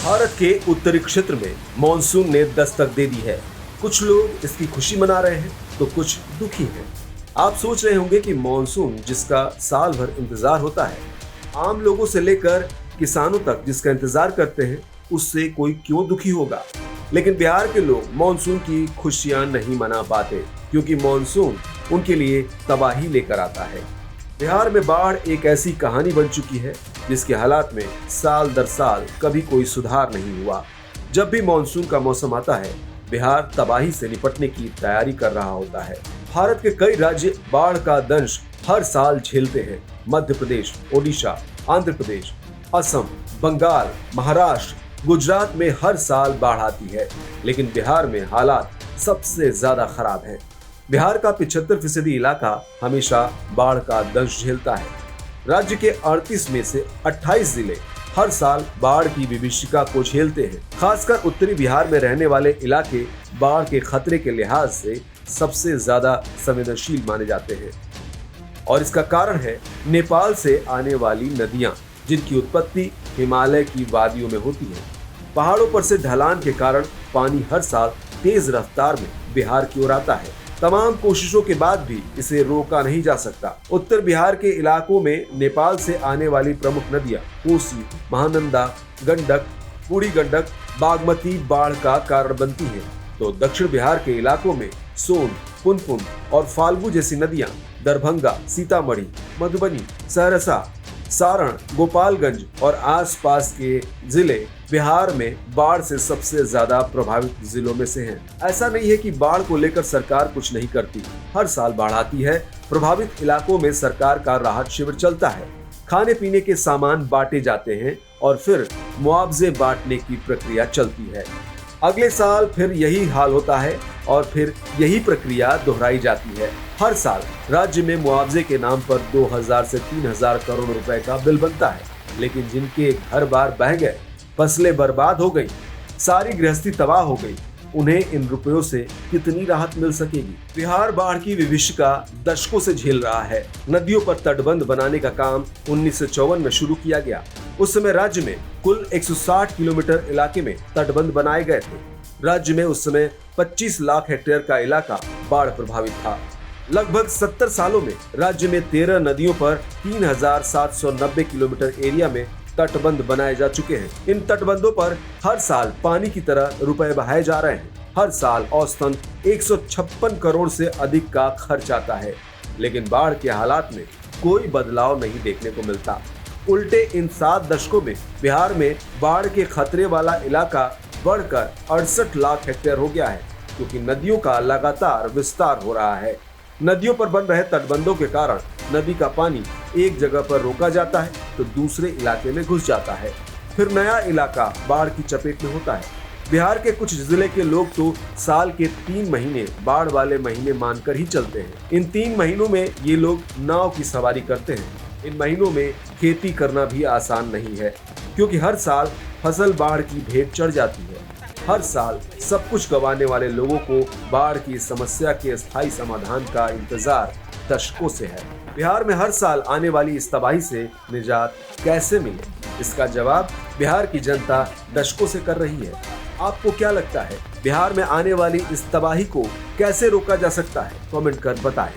भारत के उत्तरी क्षेत्र में मॉनसून ने दस्तक दे दी है। कुछ लोग इसकी खुशी मना रहे हैं तो कुछ दुखी हैं। आप सोच रहे होंगे कि मॉनसून जिसका साल भर इंतजार होता है, आम लोगों से लेकर किसानों तक जिसका इंतजार करते हैं, उससे कोई क्यों दुखी होगा। लेकिन बिहार के लोग मॉनसून की खुशियां नहीं मना पाते, क्योंकि मॉनसून उनके लिए तबाही लेकर आता है। बिहार में बाढ़ एक ऐसी कहानी बन चुकी है जिसके हालात में साल दर साल कभी कोई सुधार नहीं हुआ। जब भी मॉनसून का मौसम आता है, बिहार तबाही से निपटने की तैयारी कर रहा होता है। भारत के कई राज्य बाढ़ का दंश हर साल झेलते हैं। मध्य प्रदेश, ओडिशा, आंध्र प्रदेश, असम, बंगाल, महाराष्ट्र, गुजरात में हर साल बाढ़ आती है, लेकिन बिहार में हालात सबसे ज्यादा खराब है। बिहार का 75% इलाका हमेशा बाढ़ का दंश झेलता है। राज्य के 38 में से 28 जिले हर साल बाढ़ की विभीषिका को झेलते हैं। खासकर उत्तरी बिहार में रहने वाले इलाके बाढ़ के खतरे के लिहाज से सबसे ज्यादा संवेदनशील माने जाते हैं, और इसका कारण है नेपाल से आने वाली नदियां, जिनकी उत्पत्ति हिमालय की वादियों में होती है। पहाड़ों पर से ढलान के कारण पानी हर साल तेज रफ्तार में बिहार की ओर आता है। तमाम कोशिशों के बाद भी इसे रोका नहीं जा सकता। उत्तर बिहार के इलाकों में नेपाल से आने वाली प्रमुख नदियां कोसी, महानंदा, गंडक, बूढ़ी गंडक, बागमती बाढ़ का कारण बनती हैं, तो दक्षिण बिहार के इलाकों में सोन, पुनपुन और फाल्गु जैसी नदियां दरभंगा, सीतामढ़ी, मधुबनी, सहरसा, सारण, गोपालगंज और आसपास के जिले बिहार में बाढ़ से सबसे ज्यादा प्रभावित जिलों में से हैं। ऐसा नहीं है कि बाढ़ को लेकर सरकार कुछ नहीं करती। हर साल बाढ़ आती है। प्रभावित इलाकों में सरकार का राहत शिविर चलता है। खाने पीने के सामान बांटे जाते हैं और फिर मुआवजे बांटने की प्रक्रिया चलती है। अगले साल फिर यही हाल होता है और फिर यही प्रक्रिया दोहराई जाती है। हर साल राज्य में मुआवजे के नाम पर 2000 से 3000 करोड़ रुपए का बिल बनता है, लेकिन जिनके घर बार बह गए, फसलें बर्बाद हो गई, सारी गृहस्थी तबाह हो गई, उन्हें इन रुपयों से कितनी राहत मिल सकेगी। बिहार बाढ़ की विभीषिका दशकों से झेल रहा है। नदियों पर तटबंध बनाने का काम 1954 में शुरू किया गया। उस समय राज्य में कुल 160 किलोमीटर इलाके में तटबंध बनाए गए थे। राज्य में उस समय 25 लाख हेक्टेयर का इलाका बाढ़ प्रभावित था। लगभग 70 सालों में राज्य में 13 नदियों पर 3790 किलोमीटर एरिया में तटबंध बनाए जा चुके हैं। इन तटबंधों पर हर साल पानी की तरह रुपए बहाए जा रहे हैं। हर साल औसतन 156 करोड़ से अधिक का खर्च आता है, लेकिन बाढ़ के हालात में कोई बदलाव नहीं देखने को मिलता। उल्टे इन 7 दशकों में बिहार में बाढ़ के खतरे वाला इलाका बढ़कर 68 लाख हेक्टेयर हो गया है, क्योंकि नदियों का लगातार विस्तार हो रहा है। नदियों पर बन रहे तटबंधों के कारण नदी का पानी एक जगह पर रोका जाता है तो दूसरे इलाके में घुस जाता है, फिर नया इलाका बाढ़ की चपेट में होता है। बिहार के कुछ जिले के लोग तो साल के 3 महीने बाढ़ वाले महीने मानकर ही चलते हैं। इन 3 महीनों में ये लोग नाव की सवारी करते हैं। इन महीनों में खेती करना भी आसान नहीं है, क्योंकि हर साल फसल बाढ़ की भेंट चढ़ जाती है। हर साल सब कुछ गंवाने वाले लोगों को बाढ़ की समस्या के स्थायी समाधान का इंतजार दशकों से है। बिहार में हर साल आने वाली इस तबाही से निजात कैसे मिले, इसका जवाब बिहार की जनता दशकों से कर रही है। आपको क्या लगता है, बिहार में आने वाली इस तबाही को कैसे रोका जा सकता है? कमेंट कर बताएं।